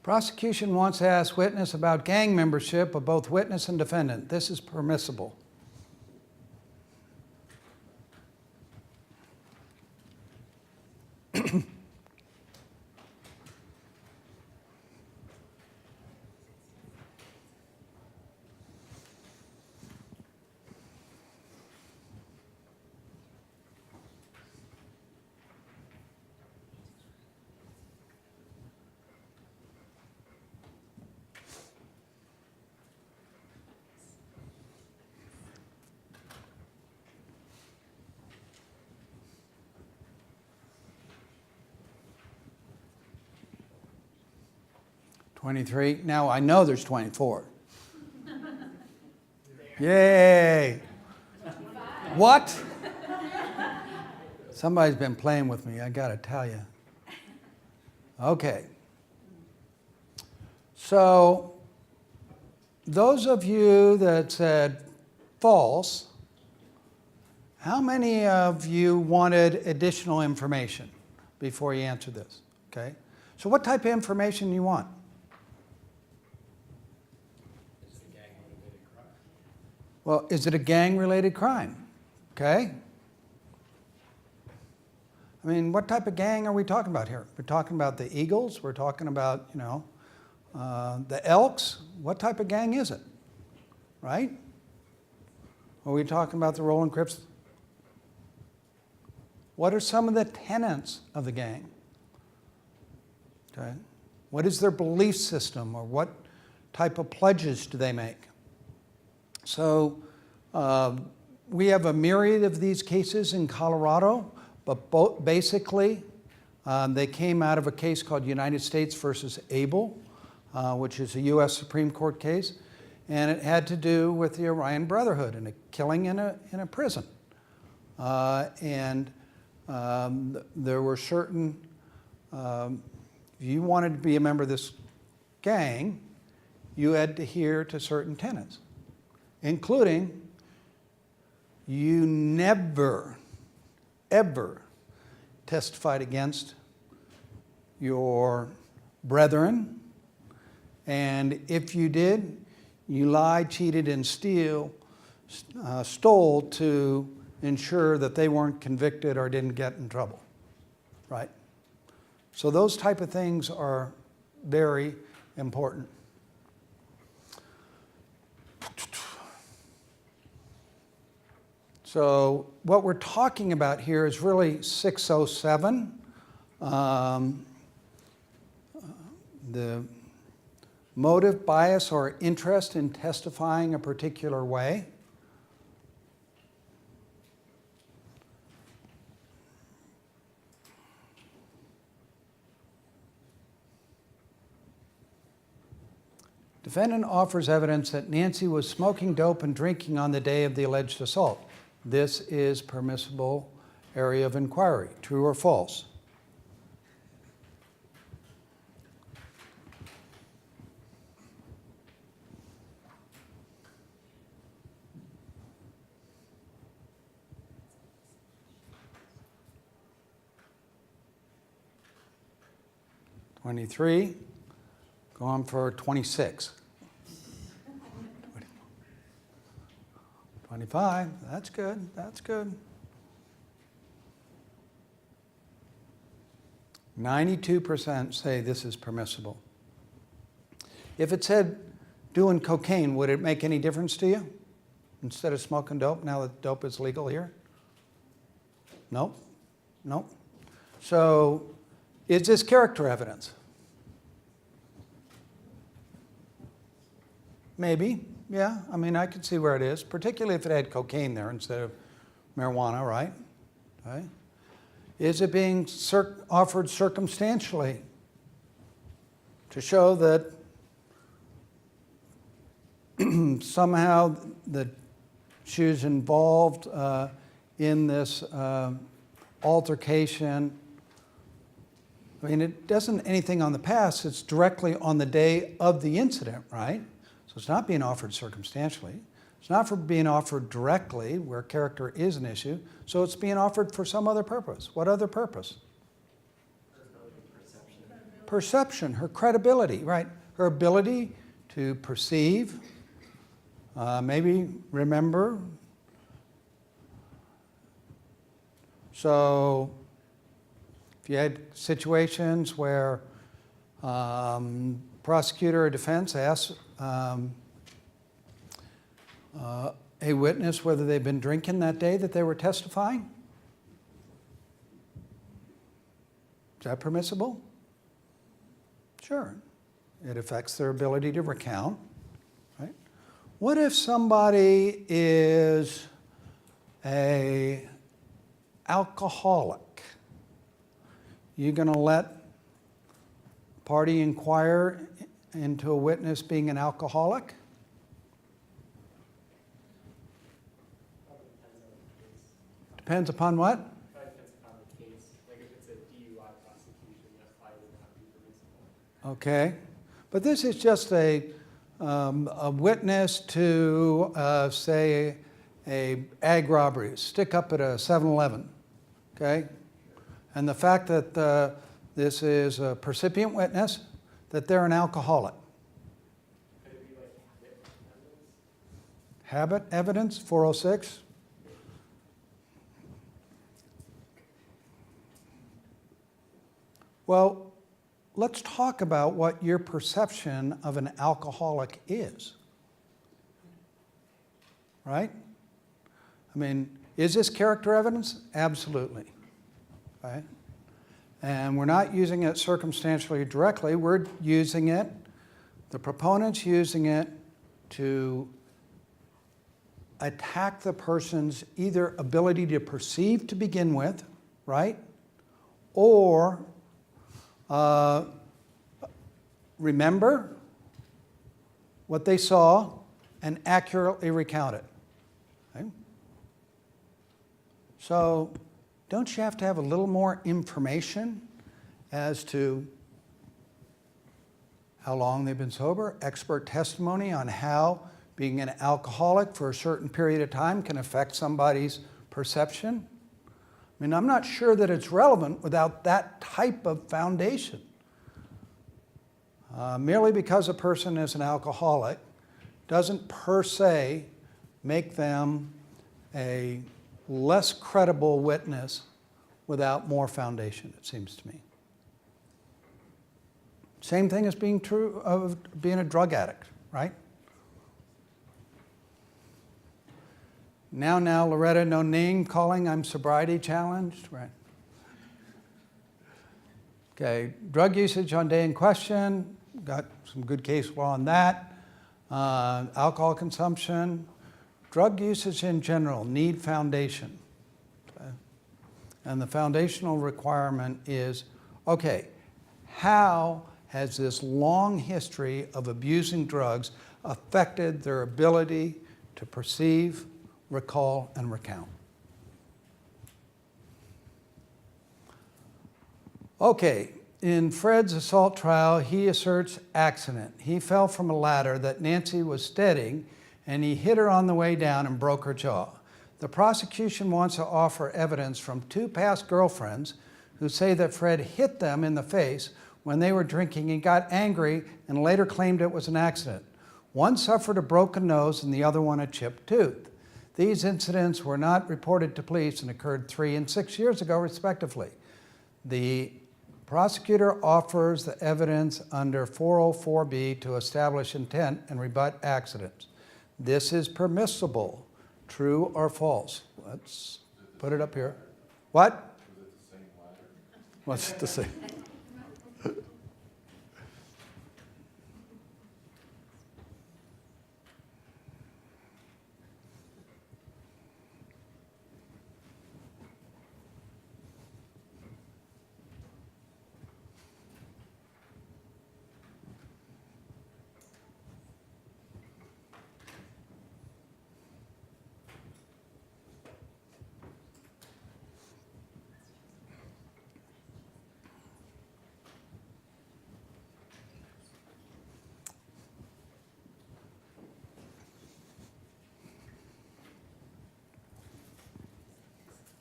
Prosecution wants to ask witness about gang membership of both witness and defendant. This is permissible. $23. Now I know there's 24. Yay! What? Somebody's been playing with me, I gotta tell you. Okay. So, those of you that said false, how many of you wanted additional information before you answer this? Okay. So what type of information do you want? Well, is it a gang-related crime? Okay. I mean, what type of gang are we talking about here? We're talking about the Eagles. We're talking about, the Elks. What type of gang is it? Right? Are we talking about the Rolling Crips? What are some of the tenets of the gang? Okay. What is their belief system, or what type of pledges do they make? So we have a myriad of these cases in Colorado, but basically they came out of a case called United States versus Abel, which is a U.S. Supreme Court case, and it had to do with the Aryan Brotherhood and a killing in a prison. There were certain, if you wanted to be a member of this gang, you had to adhere to certain tenets, including you never, ever testified against your brethren, and if you did, you lied, cheated, and stole to ensure that they weren't convicted or didn't get in trouble, right? So those type of things are very important. So what we're talking about here is really 607, the motive, bias, or interest in testifying a particular way. Defendant offers evidence that Nancy was smoking dope and drinking on the day of the alleged assault. This is permissible area of inquiry, true or false? $23, going for 26. 25, that's good, that's good. 92% say this is permissible. If it said doing cocaine, would it make any difference to you? Instead of smoking dope, now that dope is legal here? Nope, nope. So, is this character evidence? Maybe. Yeah, I mean, I could see where it is, particularly if it had cocaine there instead of marijuana, right? Okay. Is it being offered circumstantially to show that somehow that she was involved in this altercation? I mean, it doesn't anything on the past, it's directly on the day of the incident, right? So it's not being offered circumstantially. It's not for being offered directly where character is an issue. So it's being offered for some other purpose. What other purpose? perception, her credibility, right? Her ability to perceive, maybe remember. So if you had situations where prosecutor or defense asks a witness whether they've been drinking that day that they were testifying, is that permissible? Sure. It affects their ability to recount, right? What if somebody is an alcoholic? You going to let a party inquire into a witness being an alcoholic? Depends upon what? Depends upon the case. Like if it's a DUI prosecution, that probably would not be permissible. Okay. But this is just a witness to, say, a ag robbery, stick up at a 7-Eleven, okay? And the fact that this is a percipient witness, that they're an alcoholic. Could it be like habit evidence? Habit evidence, 406? Well, let's talk about what your perception of an alcoholic is. Right? I mean, is this character evidence? Absolutely. Right? And we're not using it circumstantially directly. We're using it, the proponent's using it to attack the person's either ability to perceive to begin with, right? Or remember what they saw and accurately recount it. Okay? So don't you have to have a little more information as to how long they've been sober, expert testimony on how being an alcoholic for a certain period of time can affect somebody's perception? I mean, I'm not sure that it's relevant without that type of foundation. Merely because a person is an alcoholic doesn't per se make them a less credible witness without more foundation, it seems to me. Same thing as being true of being a drug addict, right? Now, Loretta, no name calling, I'm sobriety challenged, right? Okay, drug usage on day in question, got some good case law on that. Alcohol consumption, drug usage in general need foundation. Okay? And the foundational requirement is, okay, how has this long history of abusing drugs affected their ability to perceive, recall, and recount? Okay, in Fred's assault trial, he asserts accident. He fell from a ladder that Nancy was steadying, and he hit her on the way down and broke her jaw. The prosecution wants to offer evidence from 2 past girlfriends who say that Fred hit them in the face when they were drinking and got angry and later claimed it was an accident. One suffered a broken nose and the other one a chipped tooth. These incidents were not reported to police and occurred 3 and 6 years ago, respectively. The prosecutor offers the evidence under 404B to establish intent and rebut accidents. This is permissible, true or false? Let's put it up here. What? Was it the same ladder? What's the same?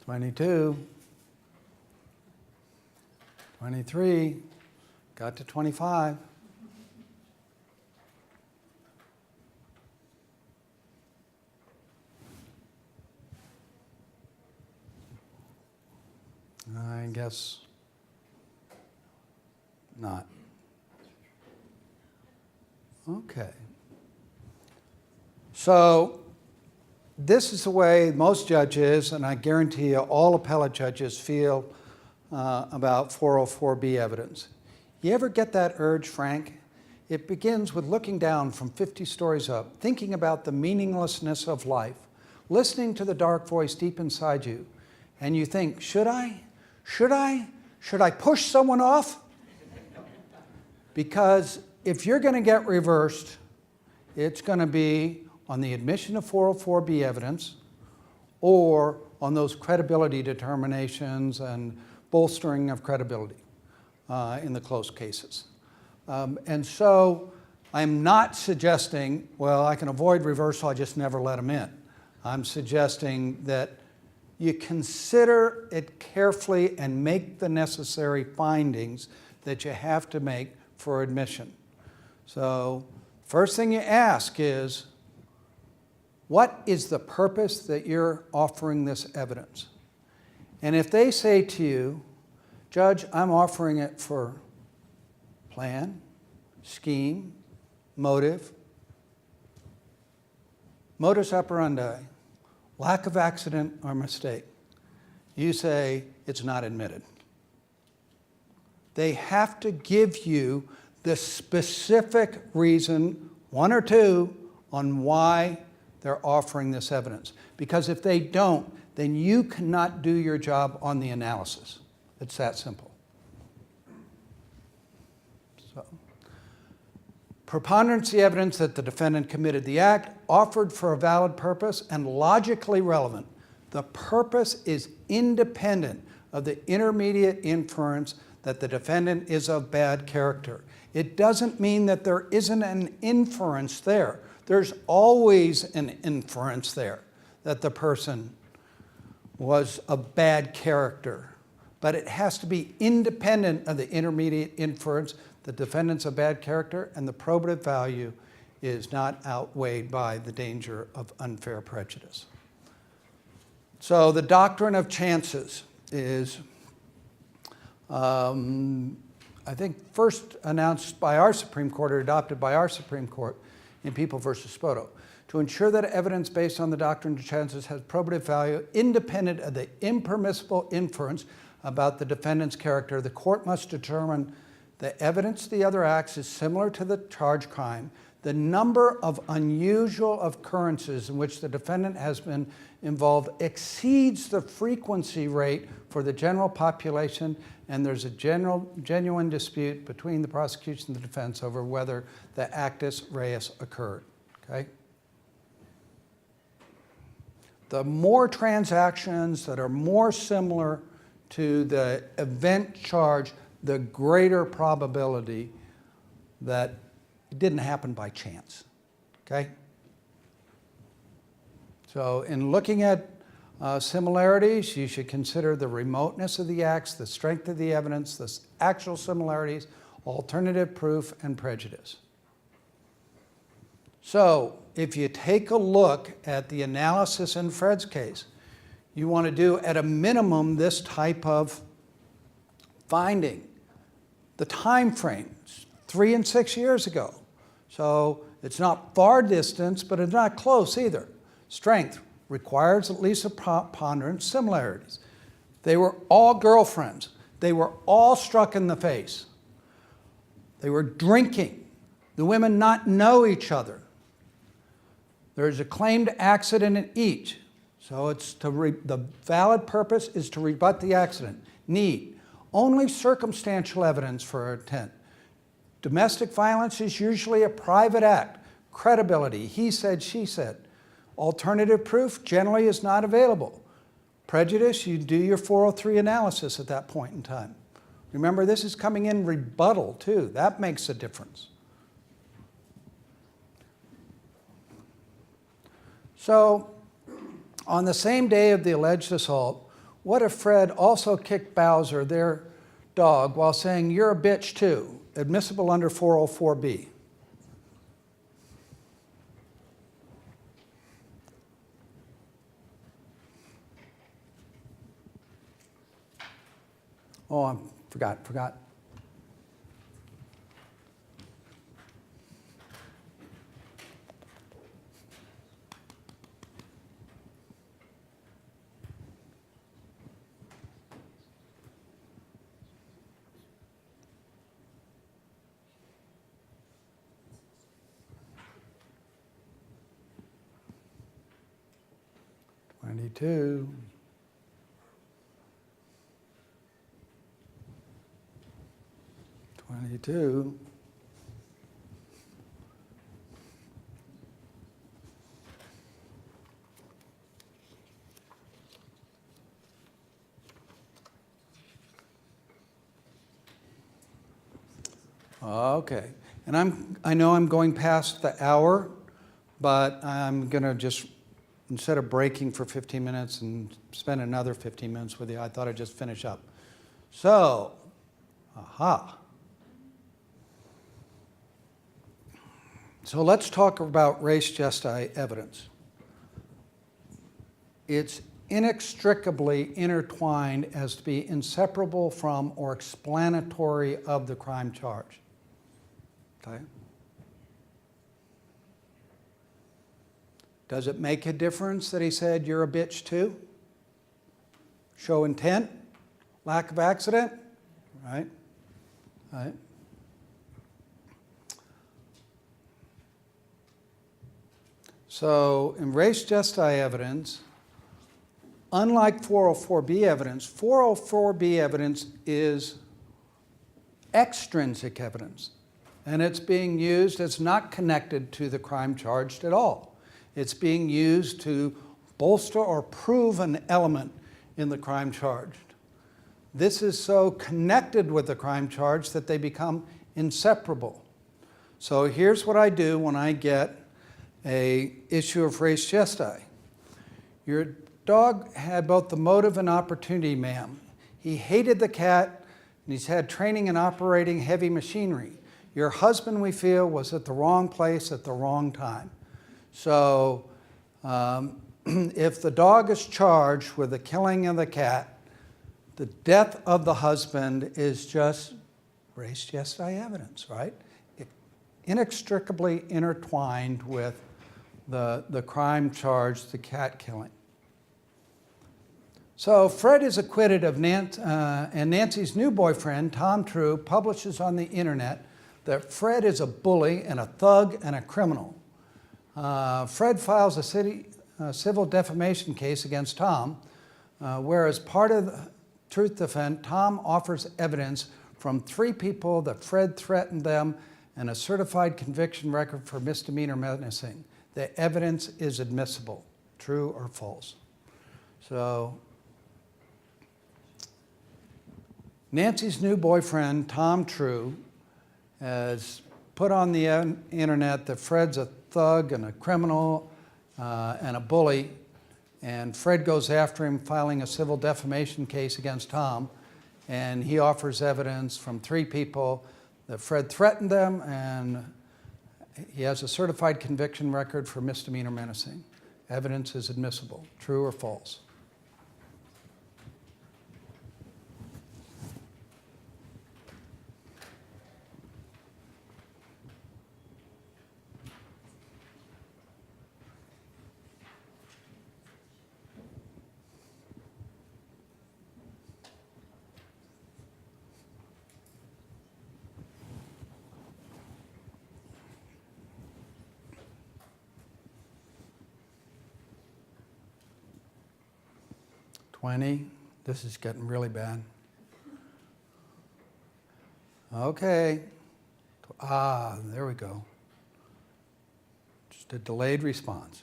22, 23, Got to 25. I guess not. Okay. So this is the way most judges, and I guarantee you all appellate judges, feel about 404B evidence. You ever get that urge, Frank? It begins with looking down from 50 stories up, thinking about the meaninglessness of life, listening to the dark voice deep inside you, and you think, should I push someone off? Because if you're going to get reversed, it's going to be on the admission of 404B evidence or on those credibility determinations and bolstering of credibility in the close cases. And so I'm not suggesting, well, I can avoid reversal, I just never let them in. I'm suggesting that you consider it carefully and make the necessary findings that you have to make for admission. So first thing you ask is, what is the purpose that you're offering this evidence? And if they say to you, Judge, I'm offering it for plan, scheme, motive, modus operandi, lack of accident or mistake, you say it's not admitted. They have to give you the specific reason, one or two, on why they're offering this evidence. Because if they don't, then you cannot do your job on the analysis. It's that simple. So, preponderance of the evidence that the defendant committed the act, offered for a valid purpose and logically relevant. The purpose is independent of the intermediate inference that the defendant is of bad character. It doesn't mean that there isn't an inference there. There's always an inference there that the person was of bad character. But it has to be independent of the intermediate inference the defendant's a bad character, and the probative value is not outweighed by the danger of unfair prejudice. So the doctrine of chances is, I think, first announced by our Supreme Court or adopted by our Supreme Court in People v. Spoto. To ensure that evidence based on the doctrine of chances has probative value independent of the impermissible inference about the defendant's character, the court must determine the evidence of the other acts is similar to the charged crime, the number of unusual occurrences in which the defendant has been involved exceeds the frequency rate for the general population, and there's a genuine dispute between the prosecution and the defense over whether the actus reus occurred. Okay? The more transactions that are more similar to the event charge, the greater probability that it didn't happen by chance. Okay? So in looking at similarities, you should consider the remoteness of the acts, the strength of the evidence, the actual similarities, alternative proof, and prejudice. So if you take a look at the analysis in Fred's case, you want to do at a minimum this type of finding. The time frame, 3 and 6 years ago. So it's not far distance, but it's not close either. Strength requires at least a preponderance. Similarities. They were all girlfriends. They were all struck in the face. They were drinking. The women not know each other. There's a claimed accident in each. So it's the valid purpose is to rebut the accident. Need. Only circumstantial evidence for intent. Domestic violence is usually a private act. Credibility, he said, she said. Alternative proof generally is not available. Prejudice, you do your 403 analysis at that point in time. Remember, this is coming in rebuttal too. That makes a difference. So, on the same day of the alleged assault, what if Fred also kicked Bowser, their dog, while saying, "You're a bitch too," admissible under 404B. Oh, I forgot. Twenty-two. 22. Okay, and I know I'm going past the hour, but I'm gonna just, instead of breaking for 15 minutes and spend another 15 minutes with you, I thought I'd just finish up. So, So let's talk about res gestae evidence. It's inextricably intertwined as to be inseparable from or explanatory of the crime charge. Okay? Does it make a difference that he said you're a bitch too? Show intent? Lack of accident? Right? Right? So in res gestae evidence, unlike 404B evidence, 404B evidence is extrinsic evidence. And it's being used, it's not connected to the crime charged at all. It's being used to bolster or prove an element in the crime charged. This is so connected with the crime charge that they become inseparable. So here's what I do when I get an issue of res gestae. Your dog had both the motive and opportunity, ma'am. He hated the cat, and he's had training in operating heavy machinery. Your husband, we feel, was at the wrong place at the wrong time. So if the dog is charged with the killing of the cat, the death of the husband is just res gestae evidence, right? Inextricably intertwined with the crime charge, the cat killing. So Fred is acquitted of and Nancy's new boyfriend, Tom True, publishes on the internet that Fred is a bully and a thug and a criminal. Fred files a civil defamation case against Tom, where as part of the truth defense, Tom offers evidence from 3 people that Fred threatened them and a certified conviction record for misdemeanor menacing. The evidence is admissible, true or false. So Nancy's new boyfriend, Tom True, has put on the internet that Fred's a thug and a criminal and a bully, and Fred goes after him, filing a civil defamation case against Tom, and he offers evidence from 3 people that Fred threatened them, and he has a certified conviction record for misdemeanor menacing. Evidence is admissible, true or false. This is getting really bad. Okay. There we go. Just a delayed response.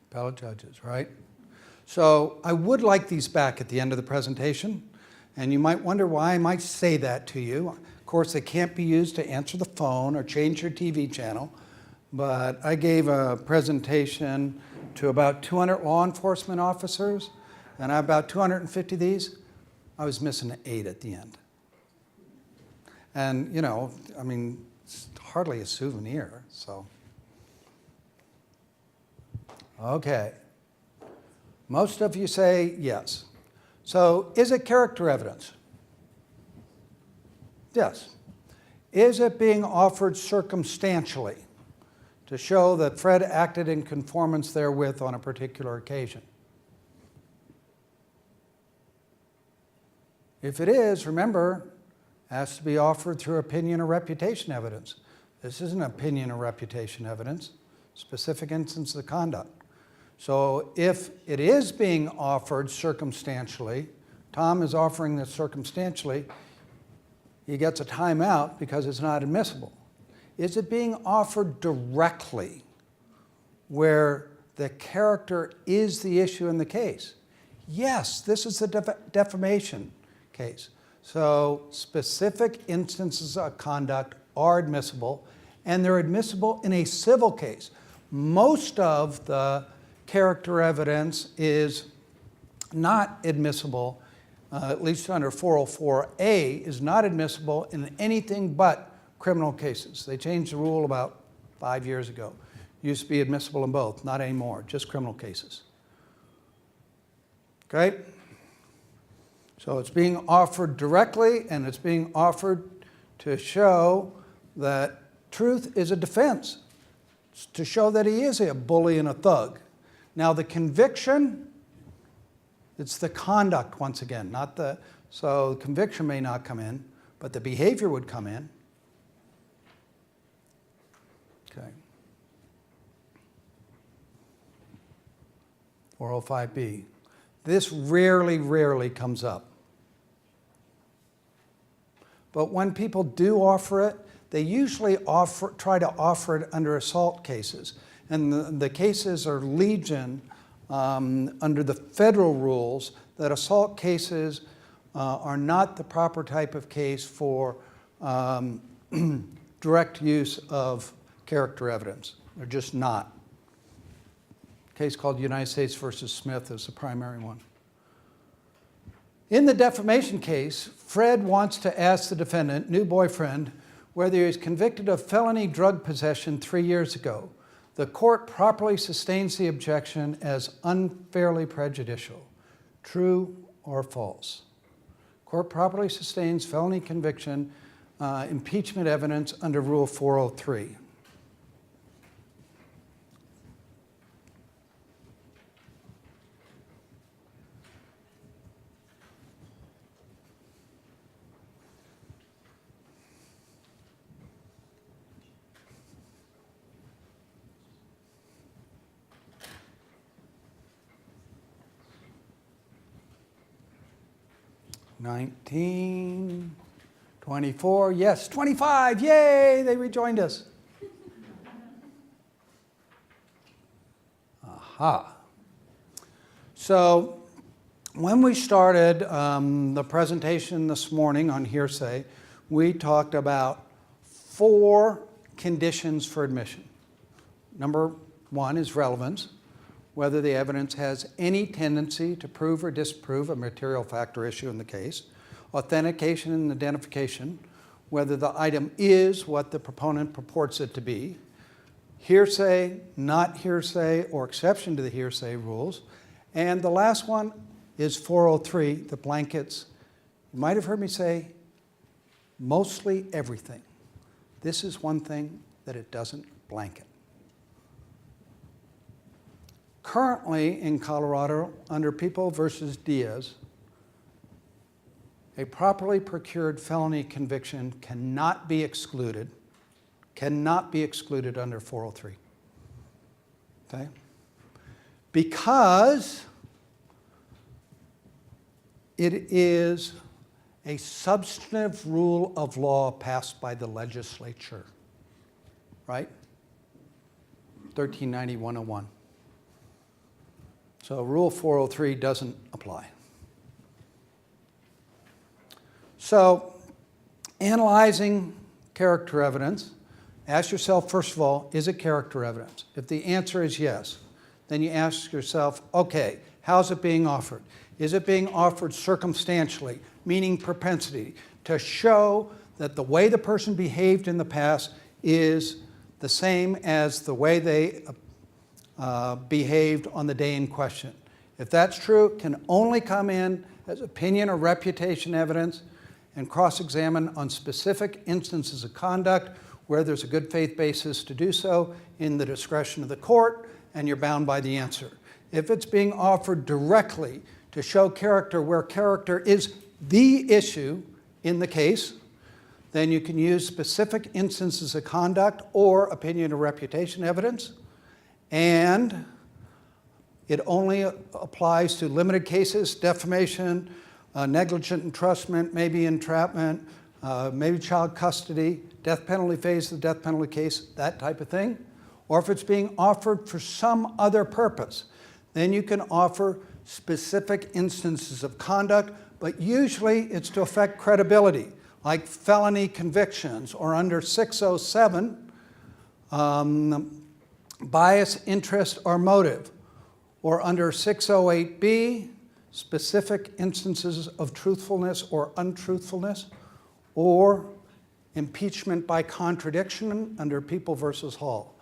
Appellate judges, right? So I would like these back at the end of the presentation, and you might wonder why I might say that to you. Of course, they can't be used to answer the phone or change your TV channel, but I gave a presentation to about 200 law enforcement officers, and about 250 of these, I was missing 8 at the end. And, you know, I mean, it's hardly a souvenir, so. Okay. Most of you say yes. So is it character evidence? Yes. Is it being offered circumstantially to show that Fred acted in conformance therewith on a particular occasion? If it is, remember, it has to be offered through opinion or reputation evidence. This isn't opinion or reputation evidence, specific instance of conduct. So if it is being offered circumstantially, Tom is offering this circumstantially, he gets a timeout because it's not admissible. Is it being offered directly where the character is the issue in the case? Yes, this is the defamation case. So specific instances of conduct are admissible, and they're admissible in a civil case. Most of the character evidence is not admissible, at least under 404A, is not admissible in anything but criminal cases. They changed the rule about 5 years ago. Used to be admissible in both, not anymore, just criminal cases. Okay? So it's being offered directly, and it's being offered to show that truth is a defense, it's to show that he is a bully and a thug. Now the conviction, it's the conduct once again, not the, so the conviction may not come in, but the behavior would come in. Okay. 405B. This rarely comes up. But when people do offer it, they usually try to offer it under assault cases. And the cases are legion under the federal rules that assault cases are not the proper type of case for direct use of character evidence. They're just not. A case called United States versus Smith is the primary one. In the defamation case, Fred wants to ask the defendant, new boyfriend, whether he was convicted of felony drug possession 3 years ago. The court properly sustains the objection as unfairly prejudicial. True or false? Court properly sustains felony conviction impeachment evidence under Rule 403. $19, $24, yes, $25, yay, they rejoined us. Aha. So when we started the presentation this morning on hearsay, we talked about 4 conditions for admission. Number 1 is relevance, whether the evidence has any tendency to prove or disprove a material fact or issue in the case. Authentication and identification, whether the item is what the proponent purports it to be. Hearsay, not hearsay, or exception to the hearsay rules. And the last one is 403, the blankets. You might have heard me say, mostly everything. This is one thing that it doesn't blanket. Currently in Colorado, under People versus Diaz, a properly procured felony conviction cannot be excluded under 403. Okay? Because it is a substantive rule of law passed by the legislature, right? 1390-101. So Rule 403 doesn't apply. So analyzing character evidence, ask yourself, first of all, is it character evidence? If the answer is yes, then you ask yourself, okay, how's it being offered? Is it being offered circumstantially, meaning propensity, to show that the way the person behaved in the past is the same as the way they behaved on the day in question. If that's true, it can only come in as opinion or reputation evidence and cross-examine on specific instances of conduct where there's a good faith basis to do so in the discretion of the court, and you're bound by the answer. If it's being offered directly to show character where character is the issue in the case, then you can use specific instances of conduct or opinion or reputation evidence, and it only applies to limited cases: defamation, negligent entrustment, maybe entrapment, maybe child custody, death penalty phase of the death penalty case, that type of thing. Or if it's being offered for some other purpose, then you can offer specific instances of conduct, but usually it's to affect credibility, like felony convictions, or under 607, bias, interest, or motive, or under 608B, specific instances of truthfulness or untruthfulness, or impeachment by contradiction under People versus Hall,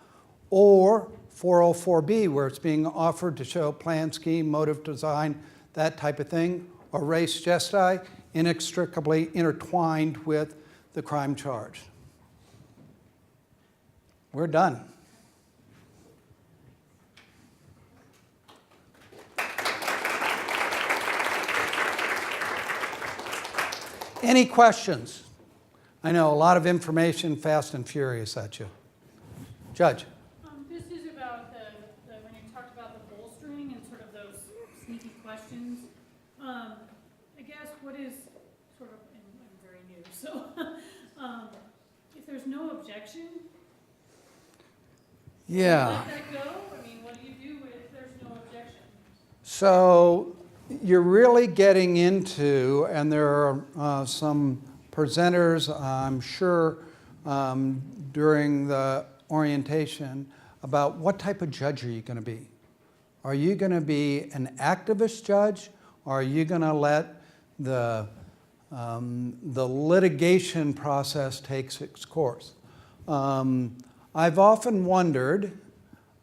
or 404B, where it's being offered to show plan, scheme, motive, design, that type of thing, or res gestae, inextricably intertwined with the crime charged. We're done. Any questions? I know a lot of information, fast and furious at you. Judge. This is about when you talked about the bolstering and sort of those sneaky questions. I guess what is sort of, and I'm very new, so if there's no objection, Yeah. let that go? I mean, what do you do if there's no objection? So you're really getting into, and there are some presenters, I'm sure, during the orientation about what type of judge are you going to be. Are you going to be an activist judge, or are you going to let the litigation process take its course? I've often wondered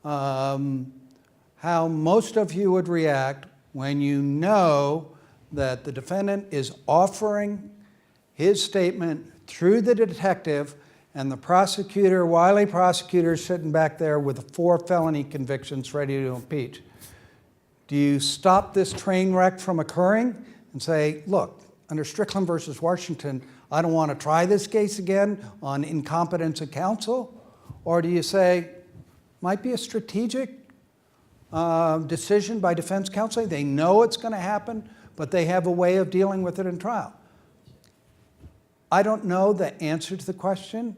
how most of you would react when you know that the defendant is offering his statement through the detective, and the prosecutor, wily prosecutor, is sitting back there with 4 felony convictions ready to impeach. Do you stop this train wreck from occurring and say, look, under Strickland versus Washington, I don't want to try this case again on incompetence of counsel? Or do you say, might be a strategic decision by defense counsel? They know it's going to happen, but they have a way of dealing with it in trial. I don't know the answer to the question.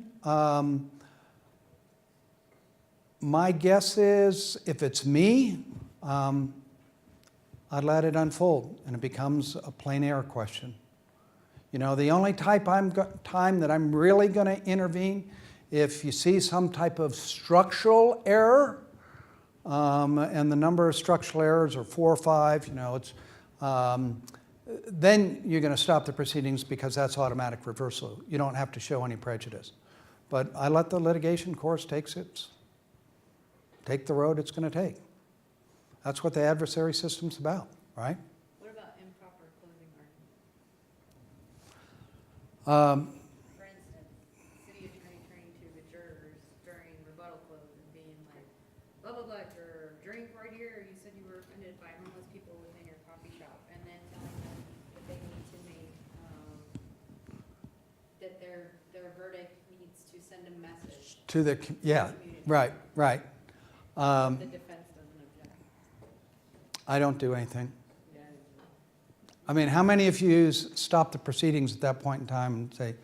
My guess is, if it's me, I'd let it unfold, and it becomes a plain error question. You know, the only time that I'm really going to intervene, if you see some type of structural error, and the number of structural errors are 4 or 5, you know, it's then you're going to stop the proceedings, because that's automatic reversal. You don't have to show any prejudice. But I let the litigation course take the road it's going to take. That's what the adversary system's about, right? What about improper closing arguments? For instance, city attorney turning to the jurors during rebuttal close and being like, blah, blah, blah, juror, drink right here, you said you were offended by homeless people within your coffee shop, and then telling them that they need to make, that their verdict needs to send a message To the, yeah, community. right. The defense doesn't object. I don't do anything. Yeah. I mean, how many of you stop the proceedings at that point in time and say,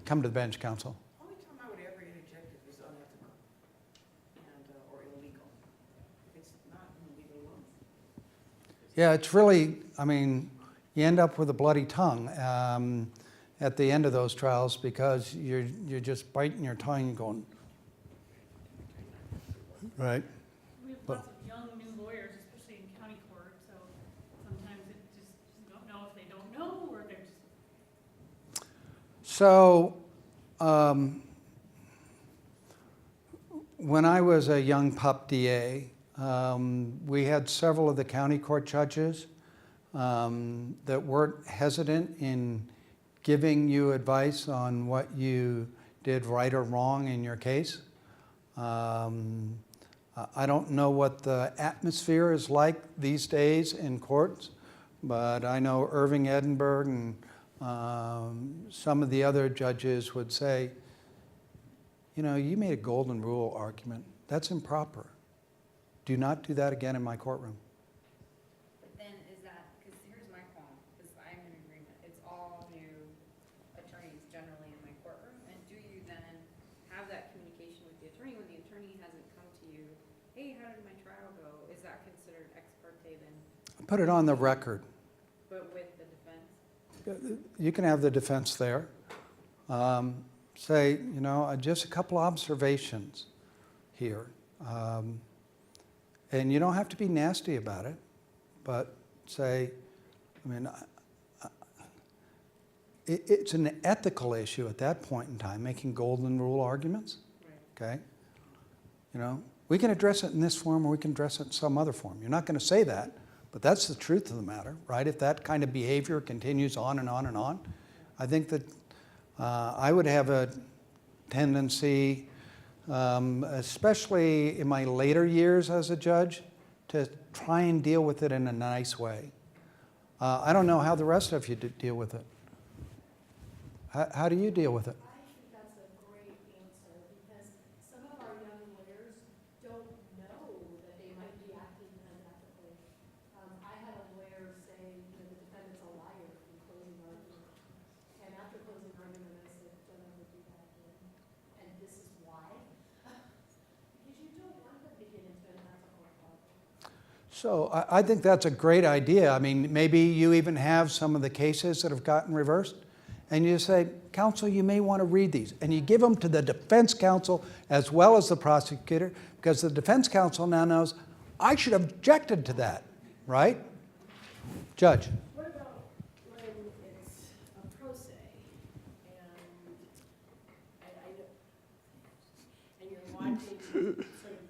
come to the bench, counsel? Only time I would ever interject if it's unethical and or illegal. If it's not illegal alone. Yeah, it's really, I mean, you end up with a bloody tongue at the end of those trials, because you're just biting your tongue and going, right? We have lots of young new lawyers, especially in county court, so sometimes it just, you don't know if they don't know, or they're just. So When I was a young pup DA, we had several of the county court judges that weren't hesitant in giving you advice on what you did right or wrong in your case. I don't know what the atmosphere is like these days in courts, but I know Irving Edinburgh and some of the other judges would say, you know, you made a golden rule argument. That's improper. Do not do that again in my courtroom. But then is that, because here's my qualm, because I'm in agreement, it's all new attorneys generally in my courtroom, and do you then have that communication with the attorney when the attorney hasn't come to you, hey, how did my trial go? Is that considered ex parte then, Put it on the record. but with the defense? You can have the defense there. Say, you know, just a couple observations here. And you don't have to be nasty about it, but say, I mean, it's an ethical issue at that point in time, making golden rule arguments, Right. okay? You know, we can address it in this form or we can address it in some other form. You're not going to say that, but that's the truth of the matter, right? If that kind of behavior continues on and on and on, I think that I would have a tendency, especially in my later years as a judge, to try and deal with it in a nice way. I don't know how the rest of you deal with it. How do you deal with it? I think that's a great answer, because some of our young lawyers don't know that they might be acting unethically. I had a lawyer say, you know, the defendant's a liar in closing argument. And after closing argument, I said, don't ever do that again. And this is why. Because you don't want them to get into an ethical problem. So I think that's a great idea. I mean, maybe you even have some of the cases that have gotten reversed, and you say, counsel, you may want to read these. And you give them to the defense counsel as well as the prosecutor, because the defense counsel now knows, I should have objected to that, right? Judge. What about when it's a pro se and you're watching sort of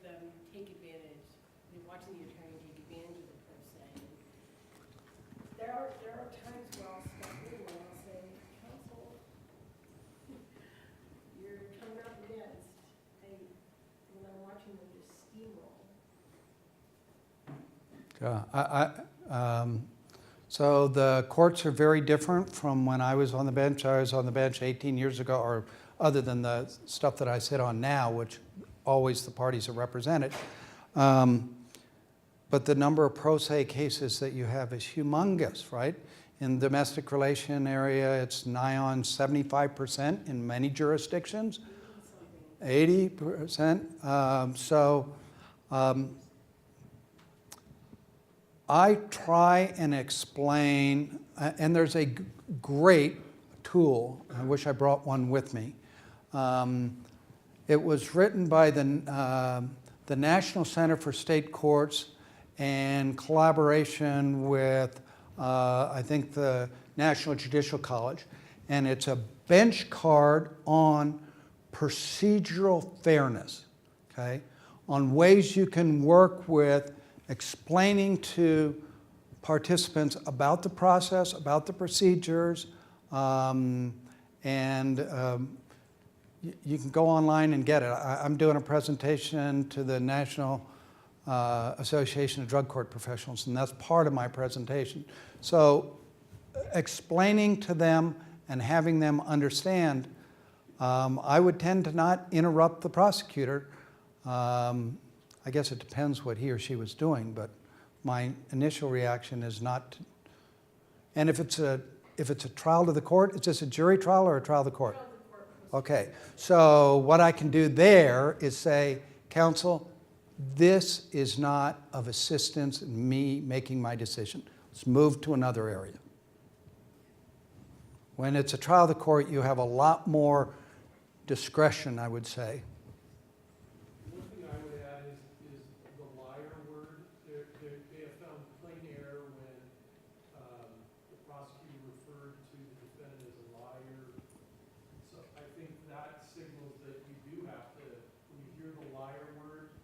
them take advantage, you're watching the attorney take advantage of the pro se. There are times where I'll step in and I'll say, counsel, you're coming up against, when I'm watching them just steamroll. So the courts are very different from when I was on the bench. I was on the bench 18 years ago, or other than the stuff that I sit on now, which always the parties are represented. But the number of pro se cases that you have is humongous, right? In the domestic relation area, it's nigh on 75% in many jurisdictions, 80%. I try and explain, and there's a great tool. I wish I brought one with me. It was written by the National Center for State Courts in collaboration with, I think, the National Judicial College. And it's a bench card on procedural fairness, okay? On ways you can work with explaining to participants about the process, about the procedures, you can go online and get it. I'm doing a presentation to the National Association of Drug Court Professionals, and that's part of my presentation. So explaining to them and having them understand, I would tend to not interrupt the prosecutor. I guess it depends what he or she was doing, but my initial reaction is not to. And if it's a trial to the court, is this a jury trial or a trial to the court? Okay, so what I can do there is say, counsel, this is not of assistance in me making my decision. Let's move to another area. When it's a trial to the court, you have a lot more discretion, I would say. One thing I would add is the liar word. They have found plain error when the prosecutor referred to the defendant as a liar. So I think that signals that you do have to, when you hear the liar word,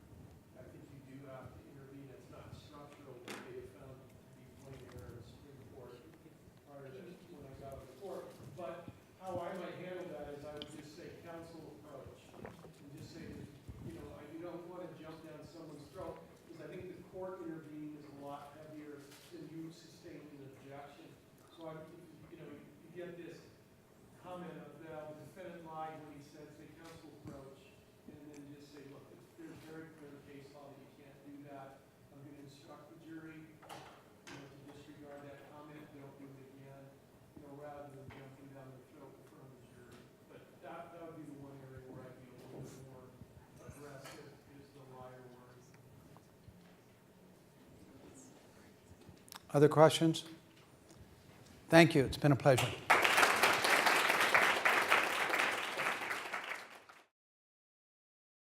I think you do have to intervene. It's not structural, but they have found to be plain error in the Supreme Court prior to when I got on the court. But how I might handle that is I would just say counsel approach, and just say, you know, you don't want to jump down someone's throat, because I think the court intervening is a lot heavier than you sustaining an objection. So you know, you get this comment of, well, the defendant lied when he said, say, counsel approach, and then just say, look, there's very clear case law that you can't do that. I'm going to instruct the jury, you know, to disregard that comment, don't do it again, you know, rather than jumping down the throat in front of the jury. But that would be the one area where I'd be a little bit more aggressive, is the liar word. Other questions? Thank you. It's been a pleasure.